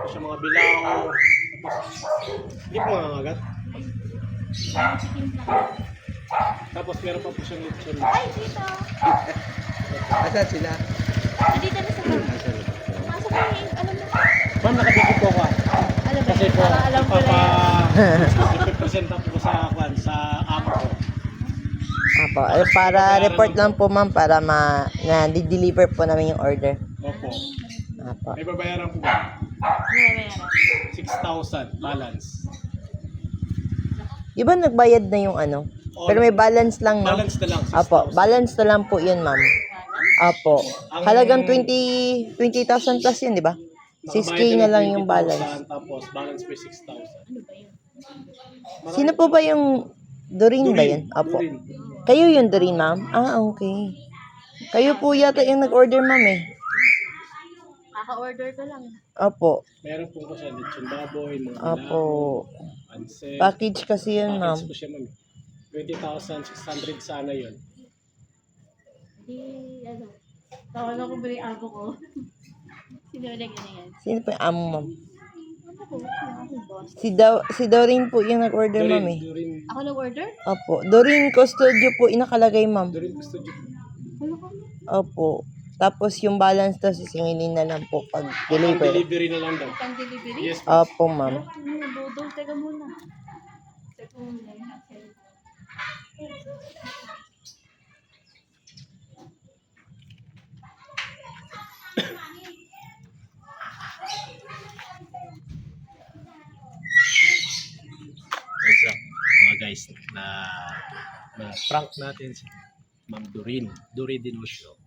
Tapos yung mga bilaw. Hindi po mga agat. Tapos meron pa po siyang lechon. Ay, dito. Asan sila? Nandito na sa baba. Pasok na yung, alam mo. Ma'am, nakabigit po ako. Alam mo, Kasi po, alam ko na yan. ipipresent po ko sa amo ko. Apo, para report lang po ma'am para na-deliver po namin yung order. Opo. Apo. May babayaran po ba? Ano 6,000 balance. Di ba nagbayad na yung ano? Pero may balance lang, no? Balance na lang. 6,000. Apo, balance na lang po yun, ma'am. Apo. Halagang 20,000 plus yun, di ba? 6K na lang yung balance. Tapos balance pa 6,000. Ano ba yun? Sino po ba yung Doreen ba yun? Apo. Doreen. Kayo yung Doreen, ma'am? Ah, okay. Kayo po yata yung nag-order, ma'am eh. Kaka-order ko lang. Apo. Meron po ko sa lechon baboy, mga Apo. pansit. Package kasi yun, ma'am. Package po siya, ma'am. 20,600 sana yun. Di, ano. Tawag ako ba yung abo ko? Sino ulit na yan? Sino po yung amo, ma'am? Ano ko? Ako boss. Si Doreen po yung nag-order, ma'am eh. Doreen. Ako nag-order? Opo. Doreen Custodio po inakalagay, ma'am. Doreen gusto dyan. Ano ko? Opo. Tapos yung balance daw sisingilin na lang po pag deliver. Delivery na lang daw. Pang-delivery? Yes, Opo, ma'am. Budol, teka muna. Teka muna. What's up, mga guys, na prank natin si Ma'am Doreen. Doreen Dinosio.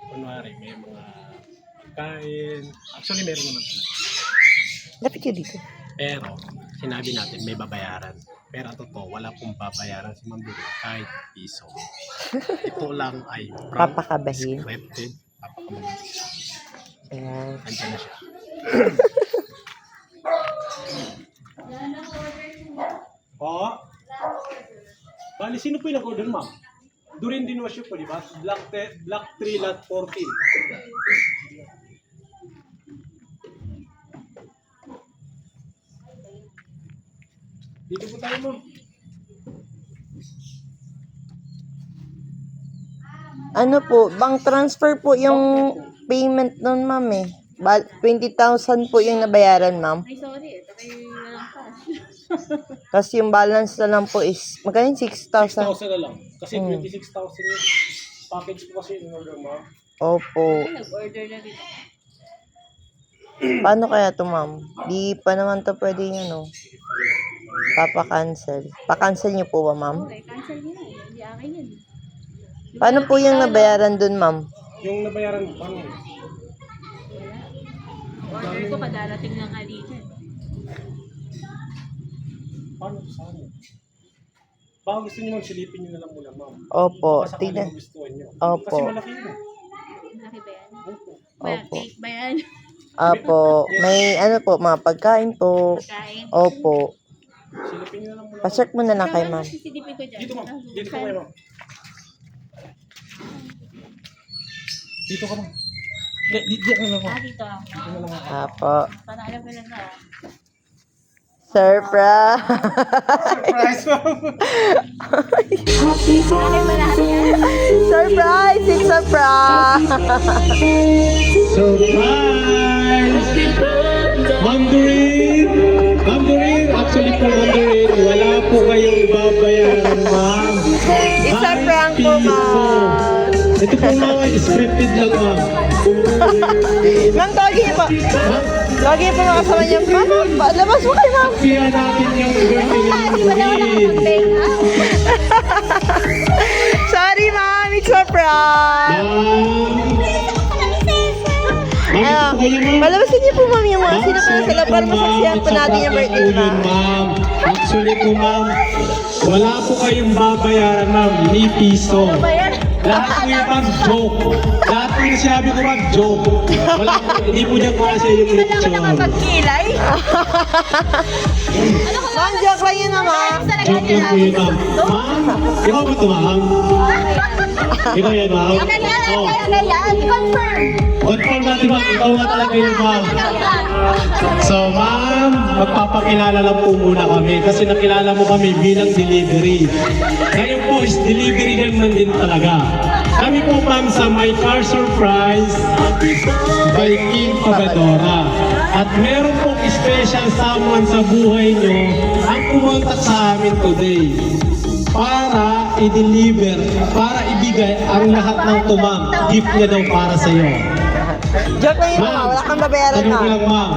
Kunwari, may mga kain. Actually, meron naman talaga. Lapit yun dito. Pero, sinabi natin may babayaran. Pero ang totoo, wala pong babayaran si Ma'am Doreen kahit piso. Ito lang ay prank, Papakabahin. scripted. Papakabahin. Ayan. Andiyan na siya. Oo. Bali, sino po yung nag-order, ma'am? Doreen Dinosio po, di ba? Black 3 lot 14. Dito po tayo, ma'am. Ano po, bank transfer po yung payment nun, ma'am eh. 20,000 po yung nabayaran, ma'am. Ay, sorry. Ito kayo walang cash. Tapos yung balance na lang po is, magkano yung 6,000? 6,000 na lang. Kasi 26,000 yung package po kasi in order, ma'am. Opo. Ay, nag-order na rin. Paano kaya to, ma'am? Di pa naman to pwede yun, no? Papa-cancel. Pa-cancel niyo po ba, ma'am? Okay, cancel nyo na. Hindi akin yun. Paano po yung nabayaran dun, ma'am? Yung nabayaran mo, paano? Wala. Order ko, kadarating ng halika. Paano to sa amin? Baka gusto niyo ma'am, silipin niyo na lang muna, ma'am. Opo. Baka sakaling Tignan. magustuhan niyo. Opo. Kasi malaki yun. Malaki ba yan? Opo. Opo. Cake ba yan? Opo. May ano po, mga pagkain po. Pagkain? Opo. Silipin niyo na lang muna. Pa-check mo na lang kay ma'am. Sisilipin ko dyan. Dito, ma'am. Dito po kayo, ma'am. Dito ka, ma'am. Dito ka lang, ma'am. Dito. Apo. Para alam ko lang na. Surprise! Surprise, ma'am. Alam mo lahat yan. Surprise! It's a prank! Surprise! Ma'am Doreen! Ma'am Doreen! Actually po, Ma'am Doreen, wala po kayong babayaran, ma'am. It's a prank po, ma'am. Ito po, ma'am, scripted lang, ma'am. Ma'am, tawagin niyo po. Tawagin niyo po mga kasama niyo. Ma'am, labas mo kayo, ma'am. Kaya natin yung birthday ni Ma'am Doreen. Sorry, ma'am. It's a prank. Ma'am, ma'am, ito po kayo, ma'am. Palabasin niyo po, ma'am, yung mga sino pa sa loob para masaksihan po natin yung birthday, ma'am. Ma'am, actually po, ma'am, wala po kayong babayaran, ma'am, ni piso. Lahat po yung ma'am, joke. Lahat po yung sinabi ko, ma'am, joke. Wala po, hindi po niya kasi yung lechon. Pagkilay? Ma'am, joke lang yun, ma'am. Joke lang po yun, ma'am. Ma'am, ikaw ba ito, ma'am? Ikaw yan, ma'am? Oh. Confirm. Confirm natin, ma'am. Ikaw nga talaga yun, ma'am. So, ma'am, magpapakilala lang po muna kami kasi nakilala mo kami bilang delivery. Ngayon po is delivery naman din talaga. Kami po, ma'am, sa My Car Surprise by King Pagadora. At meron pong special someone sa buhay nyo ang pumunta sa amin today para i-deliver, para ibigay ang lahat ng tumam. Gift niya daw para sa iyo. Joke lang yun, ma'am. Wala kang babayaran, tanong ma'am. lang, ma'am.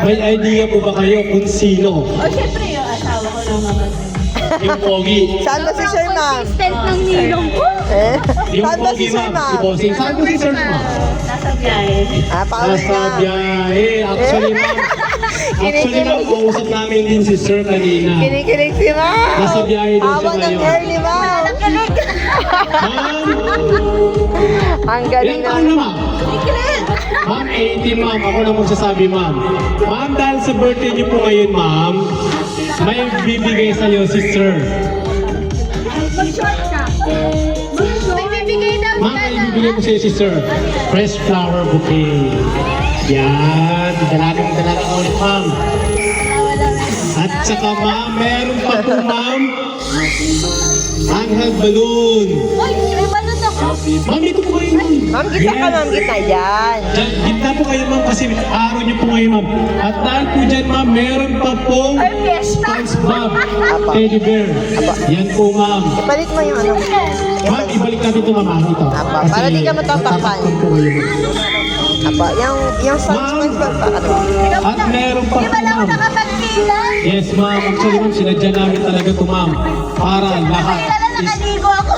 May idea po ba kayo kung sino? O, syempre yung asawa ko lang naman. Yung pogi. Saan ba si Sir, ma'am? Consistent ng nilong ko. Eh? Yung Saan ba si pogi, Sir, ma'am. Si ma'am? Bossing. Saan ba si Sir, ma'am? Nasa biyahe. Pauwi Nasa na. biyahe. Actually, ma'am. Actually, ma'am, kausap namin din si Sir kanina. Kinikilig si ma'am. Nasa biyahe din siya Awa ng ngayon. hair ni ma'am. Ma'am, Ang ilang galing taon na. na, ma'am? Ma'am, 18, ma'am. Ako na magsasabi, ma'am. Ma'am, dahil sa birthday niyo po ngayon, ma'am, may bibigay sa iyo si Sir. Mag-short ka. May bibigay daw Ma'am, may bibigay po sa iyo si Sir. Fresh flower bouquet. Yan. Dalagang ulit, ma'am. At saka, ma'am, meron pa po, ma'am, anghel balloon. Uy, may balot ako. Ma'am, dito po kayo, ma'am. Ma'am, kita ka, ma'am. Kita yan. Diyan, gitna po kayo, ma'am, kasi araw niyo po ngayon, ma'am. At dahil po dyan, ma'am, meron pa pong Ay, fiesta. SpongeBob teddy bear. Yan po, ma'am. Ipalit mo yung ano. Ma'am, ibalik natin ito, ma'am. Ito. Apa, para di ka matatakpan. Tatakpan po kayo, ma'am. Apa, yung SpongeBob pa. Ano? At meron pa Di po, ba na ako ma'am. nakapagkilan? Yes, ma'am. Actually, ma'am, sinadya namin talaga ito, ma'am. Para lahat Kailan is... nakaligo ako?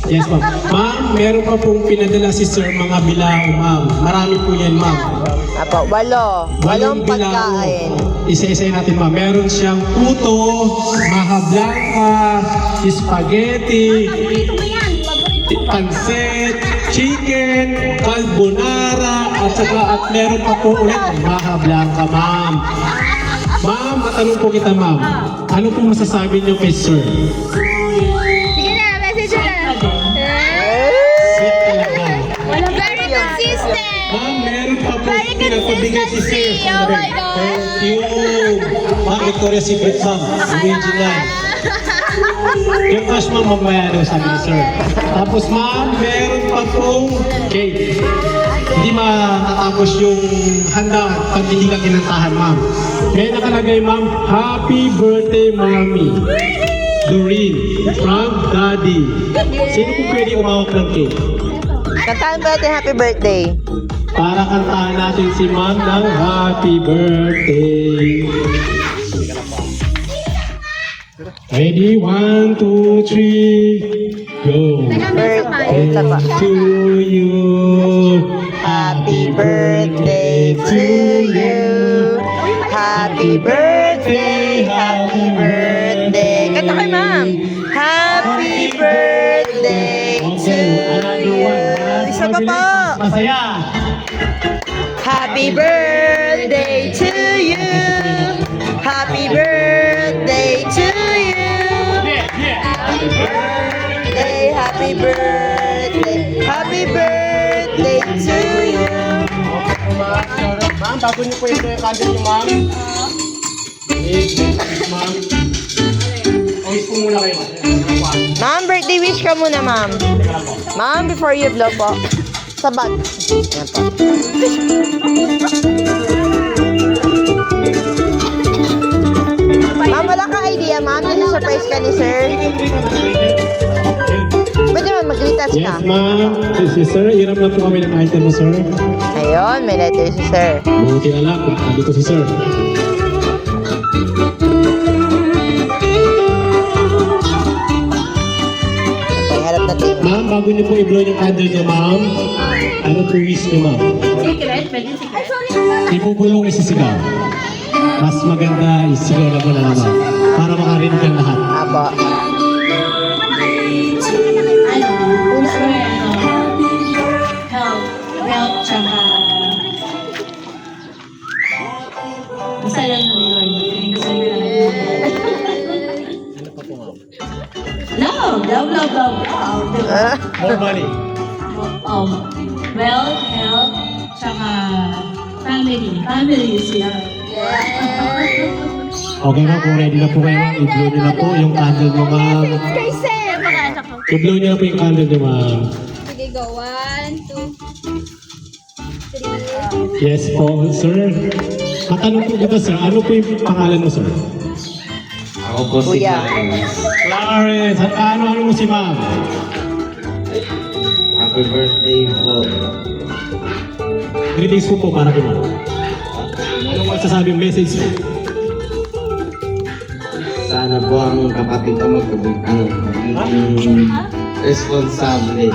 Yes, ma'am. Ma'am, meron pa pong pinadala si Sir mga bilao, ma'am. Marami po yan, ma'am. Apa, walong bilao. pagkain. Isa-isa natin, ma'am. Meron siyang puto, maha blanca, spaghetti, Paborito mo yan. Paborito mo. pansit, chicken, carbonara, at meron pa po ulit maha blanca, ma'am. Ma'am, matanong po kita, ma'am. Ano po masasabi niyo kay Sir? Sige na, message na. Sweet talaga. Very consistent. Ma'am, meron pa po Very pinagpabigay si Sir. consistency. Oh my God. Thank you. Ma'am, Victoria's Secret, ma'am. Original. Yung cash, ma'am, mamaya daw sabi ni Sir. Tapos, ma'am, meron pa pong cake. Hindi matatapos yung handa pag hindi ka kinantahan, ma'am. May nakalagay, ma'am, Happy Birthday, Mommy. Doreen, from Daddy. Sino po pwede umawak ng cake? Kantahan ba natin happy birthday? Para kantahan natin si ma'am ng Happy Birthday. Ready? 1, 2, 3, go! Birthday. Tapa. To you, Happy birthday to you. Happy birthday, happy birthday. Kanta kay ma'am. Happy birthday to you. Isa pa po. Masaya! Happy birthday to you. Happy birthday to you. Happy birthday, happy birthday, happy birthday to you. Ma'am, bago niyo po yung candle niyo, ma'am. Ma'am. Always po muna kayo, ma'am. Ma'am, birthday wish ka muna, ma'am. Ma'am, before you blow po. Sa bag. Yan po. Ma'am, wala ka idea, ma'am. Surprise ka ni sir. Pwede man, mag-greetas ka. Yes, ma'am. Si Sir, iram na po kami ng item mo, sir. Ayun, may letter si sir. Buti na lang, nandito si Sir. Okay, harap natin. Ma'am, bago niyo po i-blow yung candle niyo, ma'am, ano po wish niyo, ma'am? Secret? Pwede secret? Ay, sorry. Ibubulong isisigaw. Mas maganda isigaw na mo na naman. Para makarinig ang lahat. Apo. Health, tsaka... Basta lang ng Lord. Love, love, love, love, love. Ah, More money. Wealth, health, tsaka family. Family is love. Okay na, kung ready na po kayo, i-blow nyo na po yung candle nyo, ma'am. Kay Sir! Mga anak ko. I-blow nyo na po yung candle nyo, ma'am. Sige, go. 1, 2, 3. Yes po, sir. Matanong po kita, sir. Ano po yung pangalan mo, sir? Ako po si Kuya. Clarence. Clarence. At ano mo si ma'am? Happy birthday po. Greetings po para kay ma'am. Anong masasabing message po? Sana po ang kapatid ko maging responsable.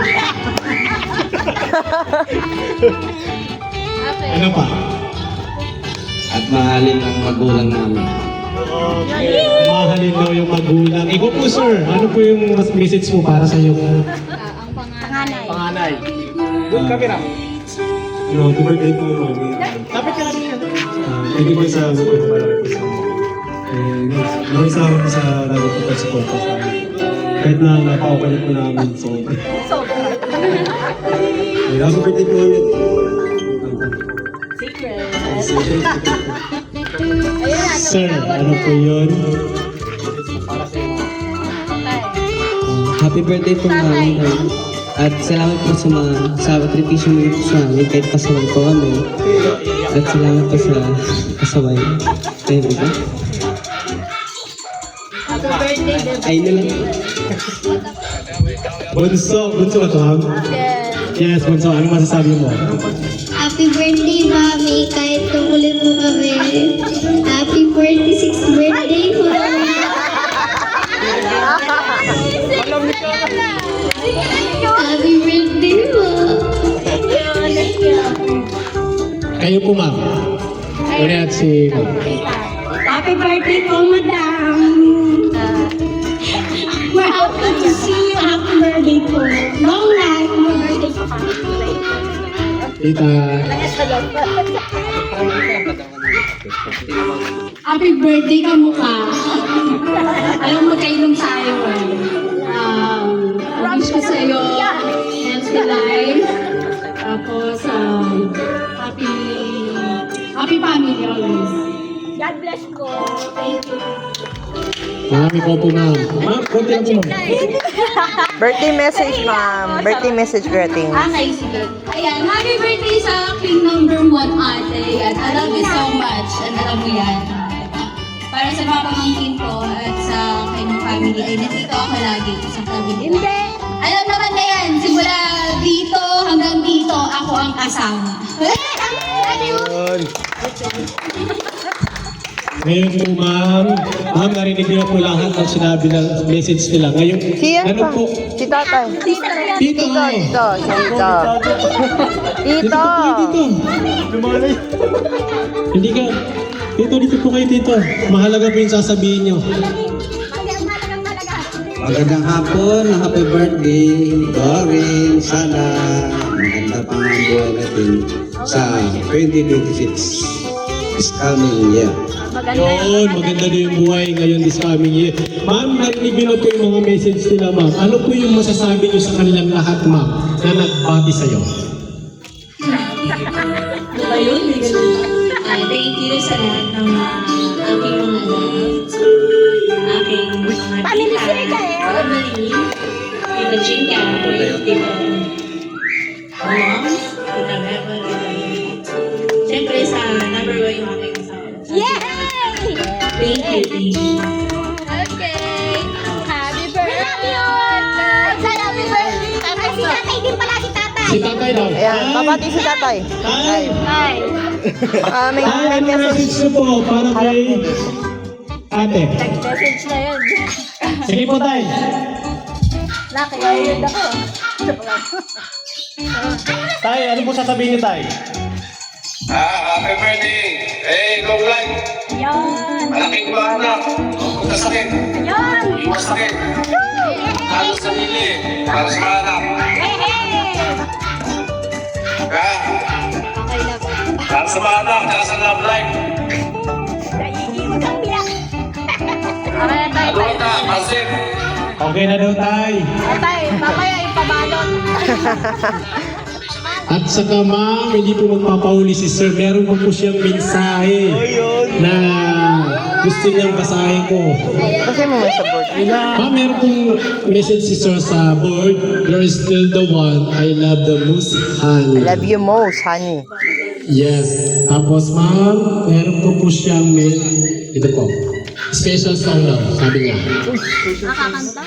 Okay. Ano pa? At mahalin ang magulang namin. Mahalin daw yung magulang. Ikaw po, sir. Ano po yung message mo para sa iyo? Ang panganay. Panganay. Good camera. No, happy birthday po, mami. Kapit ka lang yan. Thank you po sa maraming salamat po sa lagi po pag-support po sa amin. Kahit na napaupalit po namin. So, happy birthday po ulit. Sir, ano po yun? Happy birthday po mami. At salamat po sa mga sakripisyo mo po sa amin kahit pasaway po kami. At salamat po sa pasaway. Ayun po ba? Happy birthday, Deb. Ayun na lang. Bunso ba ito, ma'am? Yes, Bunso. Ano masasabi mo? Happy birthday, Mami. Kahit tumulit mo kami. Happy 46th birthday po. Happy birthday po. Kayo po, ma'am. Ulit si ma'am. Happy birthday po, Madam. We're happy to see you. Happy birthday po. Long life. Happy birthday po. Tita. Happy birthday ka mukha. Alam mo, magkainom tayo. Wish ko sa'yo, healthy life. Tapos, happy family always. God bless po. Thank you. Marami po po, ma'am. Ma'am, konti lang po, ma'am. Birthday message, ma'am. Birthday message greeting. Okay, sige. Ayan, happy birthday sa aking number 1 ate. Ayan, I love you so much. And alam mo yan. Para sa mga pamangkin ko at sa kanyang family, ay nandito ako lagi sa family. Hindi. Alam naman na yan, simula dito hanggang dito, ako ang kasama. Ngayon po, ma'am. Ma'am, narinig niyo po lahat ng sinabi ng message nila. Ngayon, Si yan ano pa. po? Si tatay. Tito. Tito. Tito. Tito. Tito. Lumalay. Hindi ka. Tito, dito po kayo, Tito. Mahalaga po yung sasabihin niyo. Magandang hapon, happy birthday, Doreen. Sana maganda pang ang buhay natin sa 2026. This coming year. Yun, maganda na yung buhay ngayon this coming year. Ma'am, narinig niyo na po yung mga message nila, ma'am. Ano po yung masasabi niyo sa kanilang lahat, ma'am, na nagbati sa'yo? Ayun, thank you sa lahat ng aking mga love, aking mga Family circle, eh. family, Tita Chinka, Tita Mom, Tita Beba, siyempre sa number 1 yung aking asawa. Yay! Thank you, thank you. Okay. Happy birthday! Happy birthday! Ay, si tatay din pala, si tatay. Si tatay daw. Ayan, babati si tatay. Tay! Ay. May Tay, ano message. message niyo po para kay ate? Nag-message na yun. Sige po, tay. Nakayayod ako. Tay, ano po sasabihin niyo, tay? Happy birthday! Hey, long life! Yan. Malaking buwan na! Huwag ka sakit! Yan. Iwas sakit! Lalo sa sarili! Para sa mga anak! Kaya, Okay na po. para sa mga anak, para sa love life! Naiiwan kang biyak. Okay na tayo. Ano ka, Marcel? Okay na daw, tay. Tay, mamaya ipabalot. At saka, ma'am, hindi po magpapahuli si sir. Meron po siyang mensahe na gusto niyang basahin ko. Kasi mo may sa board. Ma'am, meron pong message si Sir sa board. You're still the one I love the most, honey. Love you most, honey. Yes. Tapos ma'am, meron po po siyang ito po. Special song daw, sabi niya. Nakakanta?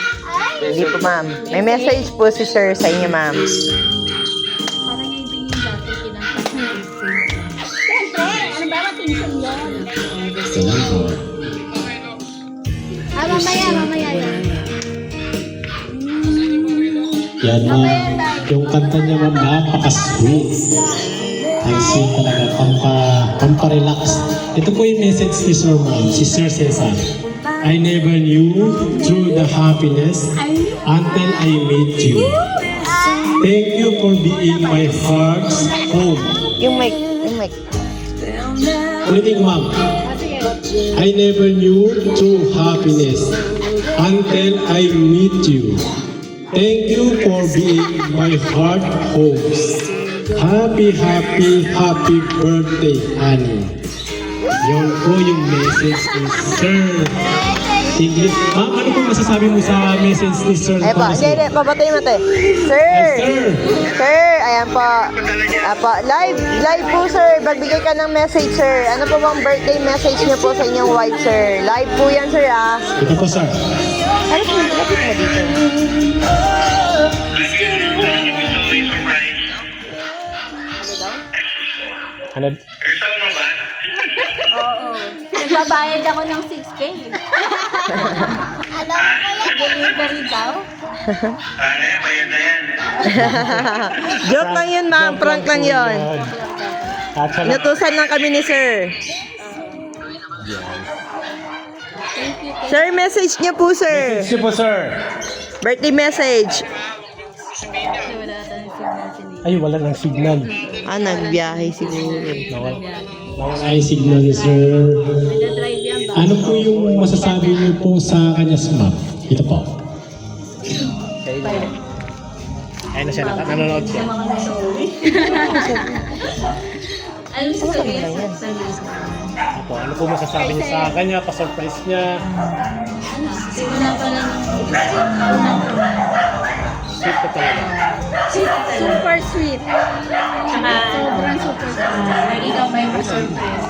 Hindi po, ma'am. May message po si sir sa inyo, ma'am. Parang hindi yung dati kinanta. Siyempre, ano ba matinsin yun? Salamat. Mamaya yan. Yan ma'am. Yung kanta niya ma'am, napaka-sweet. Ang sweet talaga, pampa-relax. Ito po yung message ni Sir ma'am, si Sir Cesar. I never knew through the happiness until I met you. Thank you for being my heart's home. Yung mic. Ulitin ko ma'am. I never knew true happiness until I meet you. Thank you for being my heart home. Happy birthday, Annie. Yun po yung message ni Sir. English. Ma'am, ano po masasabi mo sa message ni Sir? Ay po, hindi, papatay mo tayo. Sir! Yes, sir. Sir, ayan po. Apo, live po sir. Magbigay ka ng message sir. Ano po bang birthday message niyo po sa inyong wife sir? Live po yan sir ah. Ito po, sir. Ano po, lapit mo dito. Ano? Nagbabayad ako ng 6K. Alam ko yan. Delivery daw. Joke lang yun ma'am, prank lang yun. Inutusan lang kami ni sir. Sir, message niyo po sir. Ito po, sir. Birthday message. Wala tayong signal si Nick. Ay, wala ng signal. Nagbiyahe siguro. Nawala yung signal ni Sir. Nagdadrive yan ba? Ano po yung masasabi niyo po sa kanya sa map? Ito po. Ayun na siya, nanonood siya. Anong sasabihin sa Ito, ano po masasabi niya sa kanya, pa-surprise niya? Simula pa lang Sweet ko talaga. super sweet. Saka sobrang super sweet. Ikaw may surprise.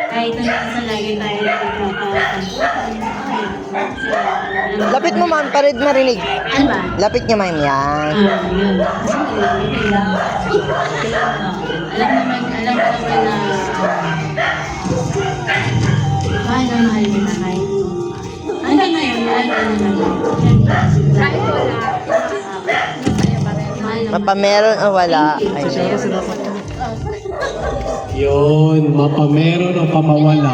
Kahit sa lagi tayo Lapit mo ma'am, para marinig. Ano ba? Lapit niya ma'am yan. Yun. Alam naman na mahal na mahal kita kahit hanggang ngayon, mahal ka naman. Kahit wala. Mahal naman. Mapameron o wala. Ay, Yun, mapameron o pamawala.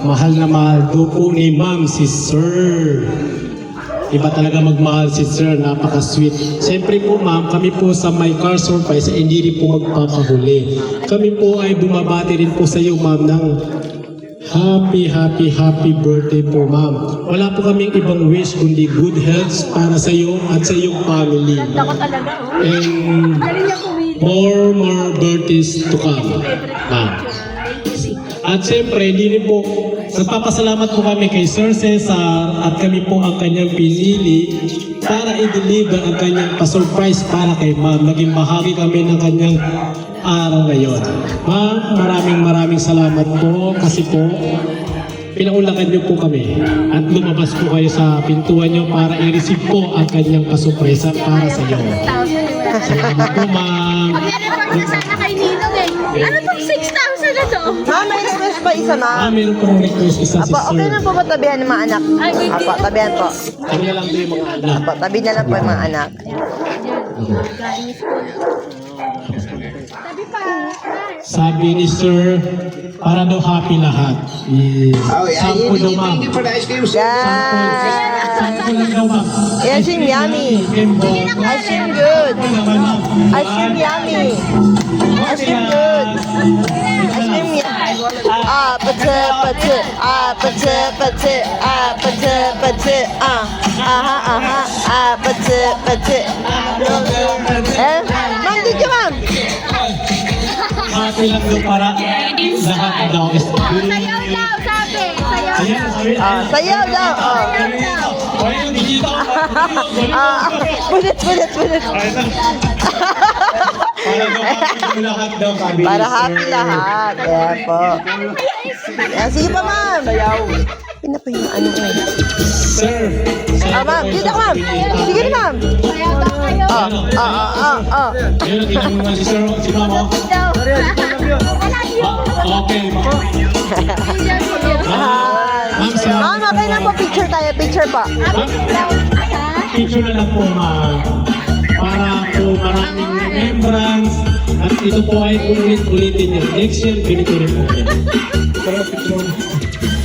Mahal na mahal do po ni ma'am si Sir. Iba talaga magmahal si Sir, napaka-sweet. Siyempre po ma'am, kami po sa My Car Surprise ay hindi rin po magpapahuli. Kami po ay bumabati rin po sa iyo ma'am ng happy birthday po ma'am. Wala po kaming ibang wish kundi good health para sa iyo at sa iyong family. Ako talaga, oh. And Galing niya kumili. more birthdays to come. Ma'am. At siyempre, hindi rin po, nagpapasalamat po kami kay Sir Cesar at kami po ang kanyang pinili para i-deliver ang kanyang pa-surprise para kay ma'am. Naging bahagi kami ng kanyang araw ngayon. Ma'am, maraming salamat po kasi po pinaulakan niyo po kami at lumabas po kayo sa pintuan niyo para i-receive po ang kanyang pa-surprise para sa iyo. Salamat po ma'am. Mag-report na sana kay Ninong eh. Ano pang 6,000 na to? ma'am, may request pa isa ma'am. Meron po request isa si Apo, okay Sir. na po ba tabihan ng mga anak? Apo, tabihan po. Kami na lang po yung mga anak. Apo, tabi na lang po yung mga anak. Sabi ni Sir, para daw happy lahat. Sampo daw ma'am. Yan. Sampo lang daw ma'am. Ice cream yummy. Ice cream good. Ice cream yummy. Ice cream good. Ice cream yummy. Ma'am, dito ma'am. hati lang daw para lahat daw. Sayaw daw, sabi. Sayaw Ayan, daw. sabi. Sayaw daw. Ayun, dikita ko. Punit. Para daw happy lahat daw sabi. Para happy lahat. Ayan po. Ayan, sige pa, ma'am. Sayaw. Pina pa yung ano ko. Sir. Ma'am. Dito, ma'am. Sige na, ma'am. Sayaw daw kayo. Ayun, tingnan mo naman si Sir. Si Mama. Daw. Okay. Ma'am, Ma'am, okay na po. Picture tayo. Picture po. Ma'am, picture na lang po, ma'am. Para po maraming remembrance. At ito po ay ulit-ulitin niyo. Next year, ganito rin po. Pero picture.